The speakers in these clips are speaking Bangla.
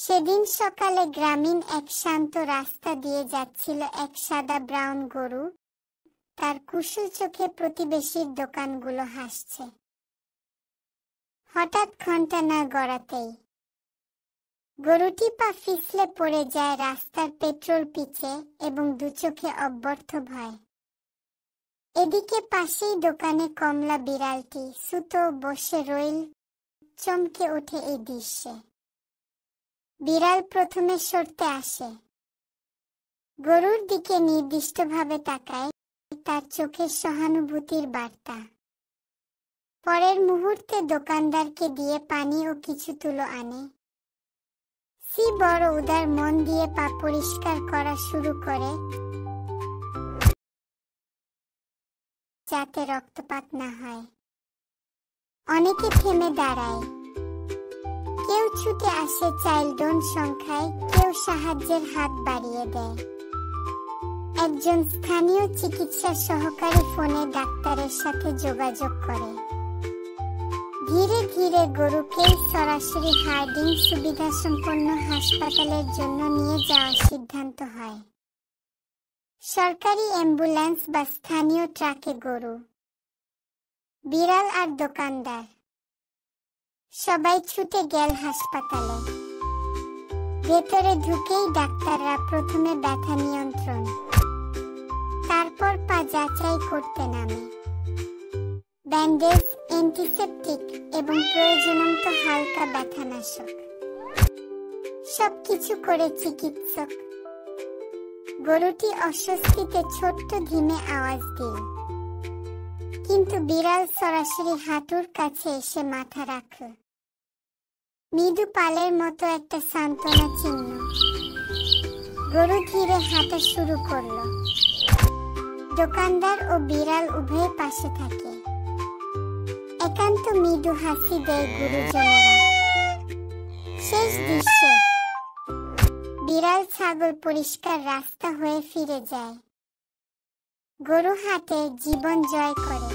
সেদিন সকালে গ্রামীণ এক শান্ত রাস্তা দিয়ে যাচ্ছিল এক সাদা ব্রাউন গরু। তার কুশল চোখে প্রতিবেশীর দোকানগুলো হাসছে। হঠাৎ ঘন্টা না গড়াতেই গরুটি পা ফিসলে পড়ে যায় রাস্তার পেট্রোল পিচে এবং দুচোখে অব্যর্থ ভয়। এদিকে পাশেই দোকানে কমলা বিড়ালটি সুতো বসে রইল। চমকে ওঠে এই দৃশ্যে। বিড়াল প্রথমে সরতে আসে, গরুর দিকে নির্দিষ্টভাবে তাকায়, তার চোখে সহানুভূতির বার্তা। পরের মুহূর্তে দোকানদারকে দিয়ে পানি ও কিছু তুলো আনে। সি বড় উদার মন দিয়ে পা পরিষ্কার করা শুরু করে, যাতে রক্তপাত না হয়। অনেকে থেমে দাঁড়ায়, কেউ ছুটে আসে চাইল্ডন সংখ্যায়, কেউ সাহায্যের হাত বাড়িয়ে দেয়। একজন স্থানীয় চিকিৎসা সহকারী ফোনে ডাক্তারের সাথে যোগাযোগ করে। ধীরে ধীরে গরুকে সরাসরি হার্ডিং সুবিধাসম্পন্ন হাসপাতালের জন্য নিয়ে যাওয়ার সিদ্ধান্ত হয়। সরকারি অ্যাম্বুলেন্স বা স্থানীয় ট্রাকে গরু, বিড়াল আর দোকানদার সবাই ছুটে গেল হাসপাতালে। ভেতরে ঢুকেই ডাক্তাররা প্রথমে ব্যথা নিয়ন্ত্রণ, তারপর পা যাচাই করতে নামে। ব্যান্ডেজ, অ্যান্টিসেপটিক এবং প্রয়োজনমতো হালকা ব্যথানাশক সবকিছু করে চিকিৎসক। গরুটি অস্বস্তিতে ছোট্ট ধিমে আওয়াজ দিল, কিন্তু বিড়াল সরাসরি হাঁটুর কাছে এসে মাথা রাখল। মৃদু পালের মতো একটা সান্ত্বনা চিহ্ন। গরু ধীরে হাঁটা শুরু করলো। দোকানদার ও বিড়াল উভয় পাশে থাকে। একান্ত মৃদু হাসি দেয় গুরুজনেরা। শেষ দৃশ্যে বিড়াল ছাগল পরিষ্কার রাস্তা হয়ে ফিরে যায়। গরু হাটে জীবন জয় করে।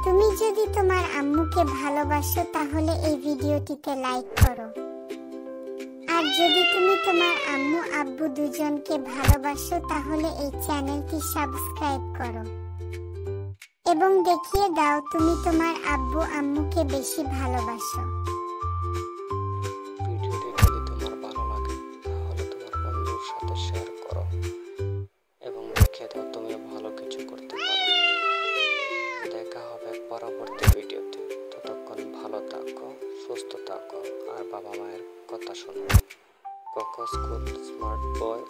তুমি যদি তোমার আম্মুকে ভালোবাসো তাহলে এই ভিডিওটিতে লাইক করো। আর যদি তুমি তোমার আম্মু আব্বু দুজনকে ভালোবাসো তাহলে এই চ্যানেলটি সাবস্ক্রাইব করো এবং দেখিয়ে দাও তুমি তোমার আব্বু আম্মুকে বেশি ভালোবাসো। ভিডিওটি যদি তোমার ভালো লাগে তাহলে তোমার বন্ধুর সাথে শেয়ার করো এবং দেখিয়ে দাও তুমি ভালো কিছু করতে পারো। দেখা হবে পরবর্তী ভিডিওতে। ততক্ষণ ভালো থাকো, সুস্থ থাকো আর বাবা মায়ের কথা শোনো। Cocoa school smart boy.